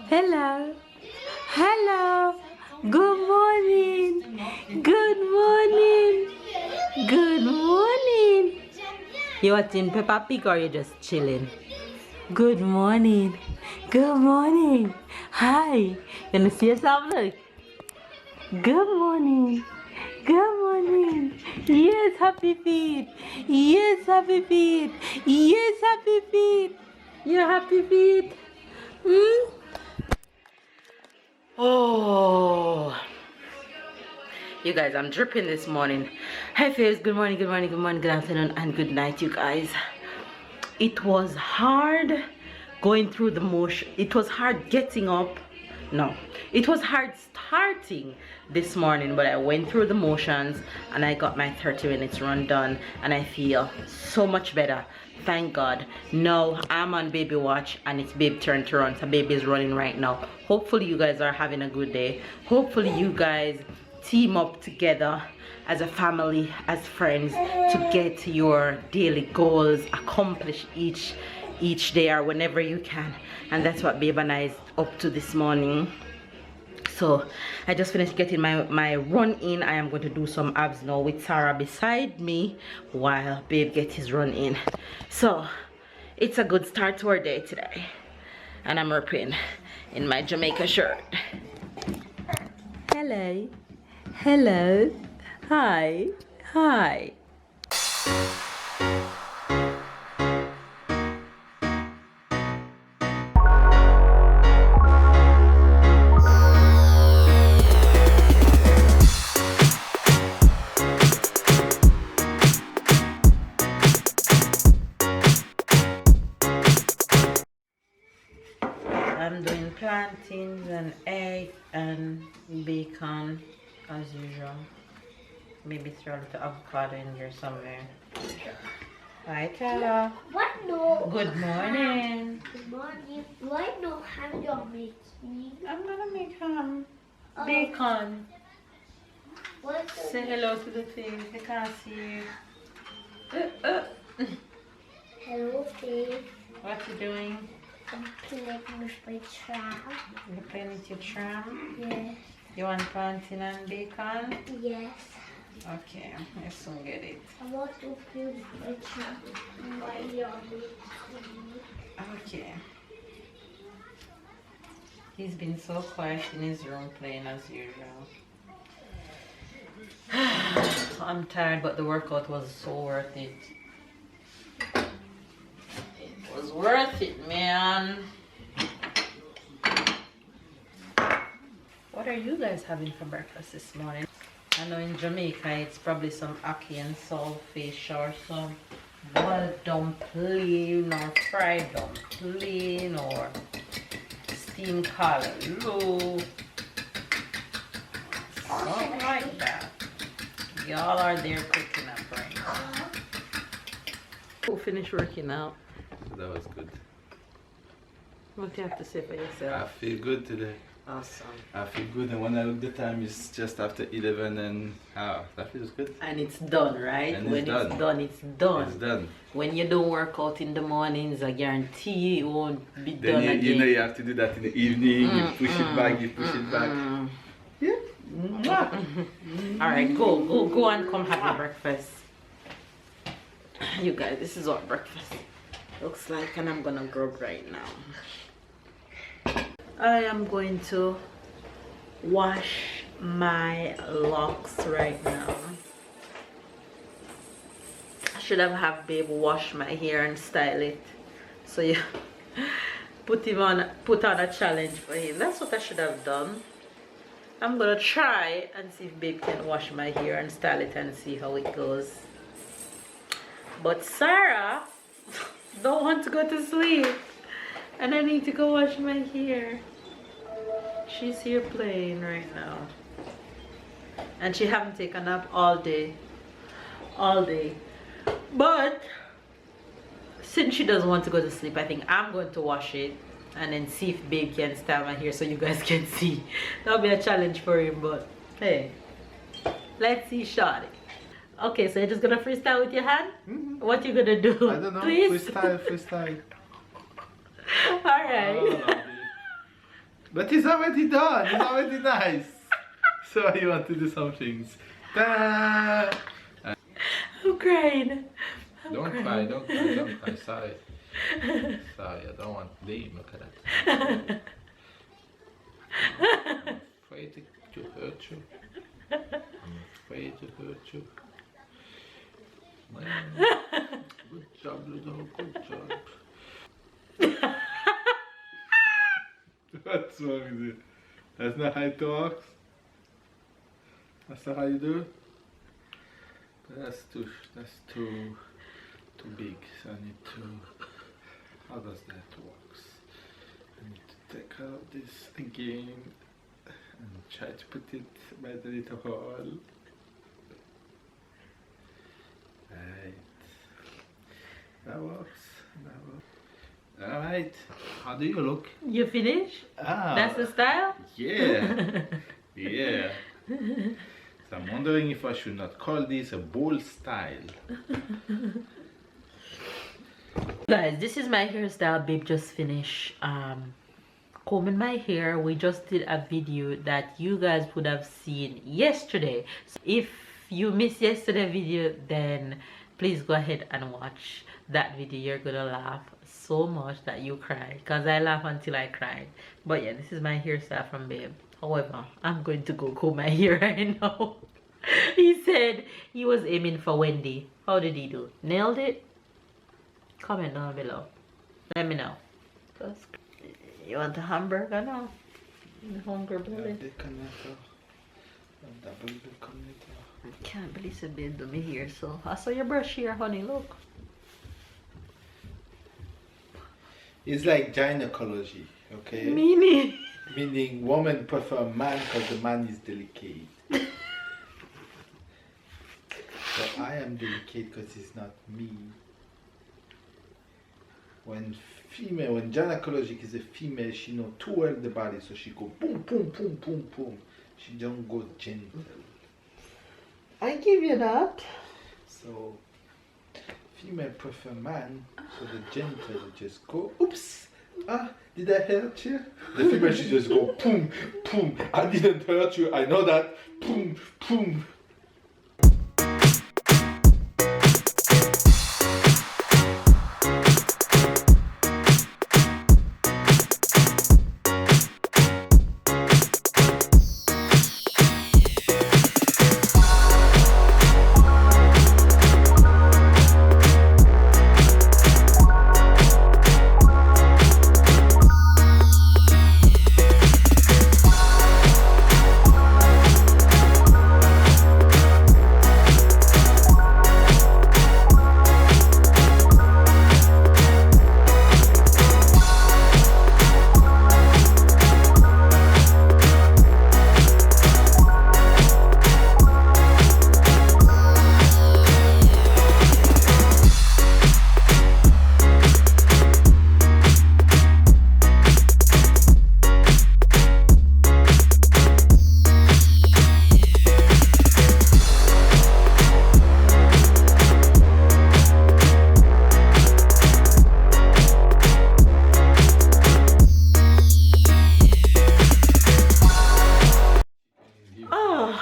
Hello. Hello. Good morning. Good morning. Good morning. You watching Peppa Pig or you just chilling? Good morning. Good morning. Hi. Gonna see yourself? Look. Good morning. Good morning. Yes, happy feet. Yes, happy feet. Yes, happy feet. Your happy feet. Hmm? Oh, you guys, I'm dripping this morning. Hi, face. Good morning, good morning, good morning, good afternoon, and good night, you guys. It was hard going through the motion. It was hard getting up. No, it was hard starting this morning, but I went through the motions and I got my 30 minutes run done, and I feel so much better. Thank God. Now I'm on baby watch and it's babe turn to run. So baby is running right now. Hopefully you guys are having a good day. Hopefully you guys team up together as a family, as friends, to get your daily goals accomplished each day or whenever you can. And that's what babe and I is up to this morning. So I just finished getting my run in. I am going to do some abs now with Sarah beside me while babe gets his run in. So it's a good start to our day today, and I'm ripping in my Jamaica shirt. Hello. Hello. Hi. Hi. I'm doing plantains and egg and bacon as usual. Maybe throw a little avocado in here somewhere. Hi, Tara. What no? Good morning. Good morning. Why no ham your meat? I'm gonna make bacon. What's Say hello to the thing. I can't see you. Hello, Faith. What you doing? I'm playing with my tram. You playing with your tram? Yes. You want plantain and bacon? Yes. Okay, I soon get it. I want to play with my tram. My yummy. Okay. He's been so quiet in his room playing as usual. I'm tired, but the workout was so worth it. It was worth it, man. What are you guys having for breakfast this morning? I know in Jamaica it's probably some ackee and saltfish or some boiled dumpling or fried dumpling or steamed callaloo. Something like that. Y'all are there cooking up right now. Who finished working out? That was good. What do you have to say for I yourself? feel good today. Awesome. I feel good, and when I look the time, it's just after 11, and that feels good. And it's done, right? And when it's done. it's done, it's done. It's done. When you don't work out in the mornings, I guarantee it won't be done Then again. you know you have to do that in the evening. You push it back. You push it back. Yeah. All right, go and come have your breakfast. You guys, this is what breakfast looks like, and I'm gonna grub right now. I am going to wash my locks right now. I should have babe wash my hair and style it. So yeah, put on a challenge for him. That's what I should have done. I'm gonna try and see if babe can wash my hair and style it and see how it goes. But Sarah don't want to go to sleep, and I need to go wash my hair. She's here playing right now, and she haven't taken a nap all day. But since she doesn't want to go to sleep, I think I'm going to wash it and then see if babe can style my hair so you guys can see. That'll be a challenge for him, but hey, let's see, shawty. Okay, so you're just gonna freestyle with your hand? What you gonna do? I don't know. Please? Freestyle. Alright. But it's already done. It's already nice. So you want to do some things. Ta-da! I'm crying. Don't cry, don't cry, don't cry. Sorry. Sorry, I don't want Liam. Look at that. I'm afraid to hurt you. I'm afraid to hurt you. Good job, Ludo. Good job. What's wrong with you? That's not how it talks. That's not how you do it. That's too big. So I need to. How does that work? I need to take out this again and try to put it by the little hole. Right. That works. That works. Alright. How do you look? You finish? Ah. That's the style? Yeah. Yeah. So I'm wondering if I should not call this a bowl style. Guys, this is my hairstyle. Babe just finished combing my hair. We just did a video that you guys would have seen yesterday. So if you missed yesterday's video, then please go ahead and watch that video. You're gonna laugh so much that you cry, because I laugh until I cried. But yeah, this is my hairstyle from Babe. However, I'm going to go comb my hair right now. He said he was aiming for Wendy. How did he do? Nailed it? Comment down below. Let me know. You want a hamburger now? Hunger belly. I can't believe it's been to me here. So I saw your brush here, honey. Look. It's like gynecology, okay? Meaning. Meaning women prefer man because the man is delicate. So I am delicate because it's not me. When gynecologic is a female, she know too well the body, so she go boom, boom, boom, boom, boom. She don't go gentle. I give you that. So female prefer man, so the gentle just go, oops, did I hurt you? The female should just go boom, boom, I didn't hurt you, I know that, boom, boom.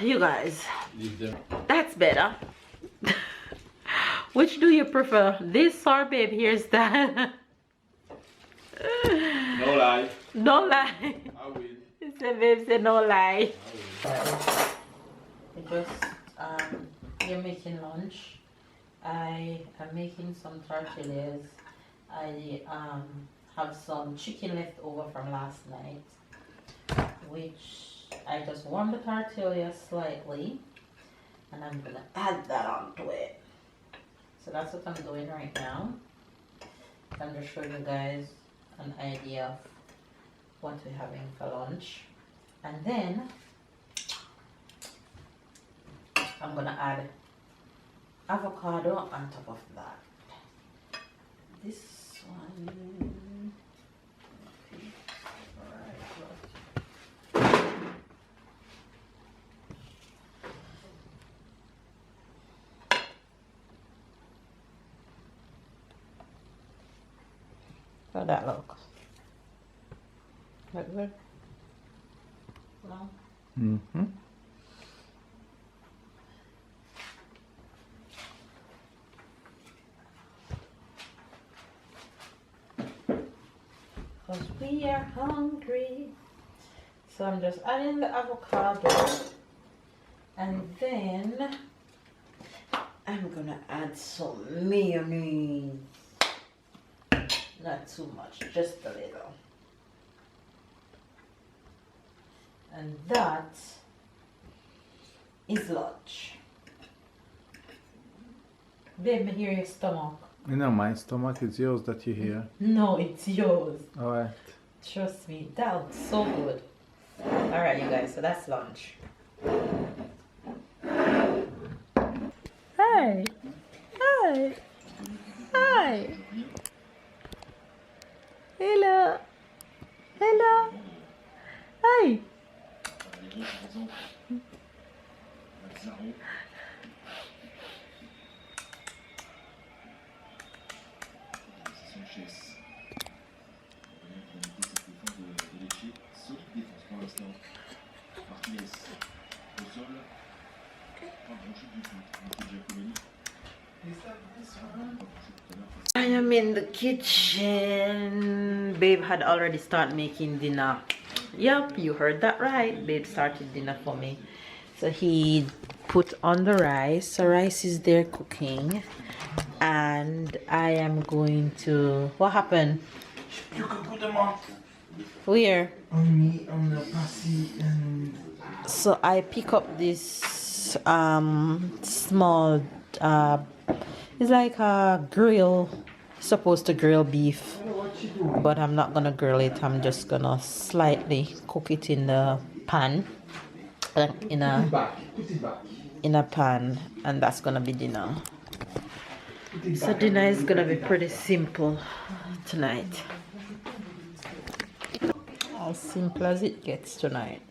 You guys, that's better. Which do you prefer, this or Babe hairstyle? No lie. No lie. I will. He said, Babe said no lie. You're making lunch. I am making some tortillas. I have some chicken left over from last night, which I just warmed the tortilla slightly, and I'm gonna add that onto it. So that's what I'm doing right now. I'm just showing you guys an idea of what we're having for lunch, and then I'm gonna add avocado on top of that. This one. How that look? Look good? No? Mm-hmm. Because we are hungry. So I'm just adding the avocado. And then I'm gonna add some mayonnaise. Not too much, just a little. And that is lunch. Babe, I hear your stomach. You know, my stomach is yours that you hear. No, it's yours. Alright. Trust me, that looks so good. Alright, you guys, so that's lunch. Hi. Hi. Hi. Hello. Hello. Hi. I am in the kitchen. Babe had already started making dinner. Yep, you heard that right. Babe started dinner for me. So he put on the rice. The rice is there cooking. And I am going to... What happened? You can put them on. Where? On me, on the passy and... So I pick up this small it's like a grill, supposed to grill beef, but I'm not gonna grill it. I'm just gonna slightly cook it in the pan, in a pan, and that's gonna be dinner. So dinner is gonna be pretty simple tonight, as simple as it gets tonight.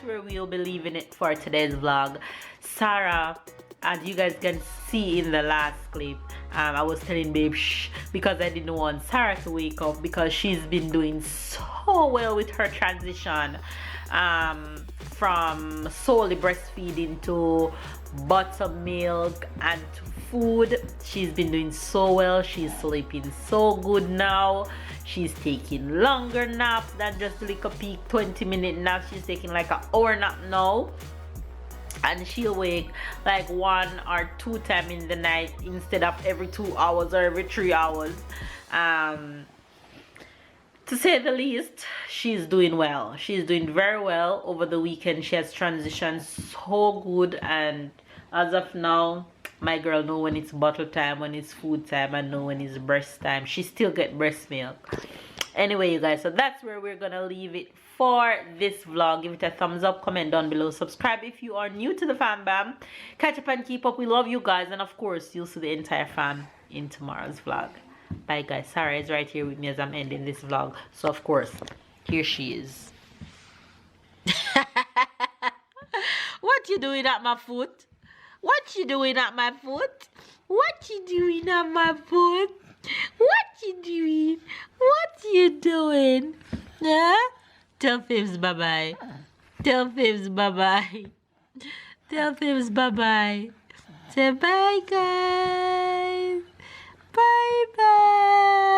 Where we'll be leaving it for today's vlog. Sarah, as you guys can see in the last clip, I was telling babe shh, because I didn't want Sarah to wake up, because she's been doing so well with her transition from solely breastfeeding to buttermilk and to food. She's been doing so well. She's sleeping so good now. She's taking longer naps than just like a peak 20-minute nap. She's taking like an hour nap now. And she'll wake like 1 or 2 times in the night instead of every 2 hours or every 3 hours. To say the least, she's doing well. She's doing very well. Over the weekend, she has transitioned so good. And as of now, my girl know when it's bottle time, when it's food time, and know when it's breast time. She still get breast milk. Anyway, you guys, so that's where we're gonna leave it for this vlog. Give it a thumbs up, comment down below, subscribe if you are new to the fam bam. Catch up and keep up. We love you guys, and of course you'll see the entire fam in tomorrow's vlog. Bye guys. Sarah is right here with me as I'm ending this vlog, so of course here she is. What you doing at my foot? What you doing at my foot? What you doing at my foot? What you doing? What you doing? Huh? Tell Fibs bye-bye. Tell Fibs bye-bye. Tell Fibs bye-bye. Say bye, guys. Bye-bye.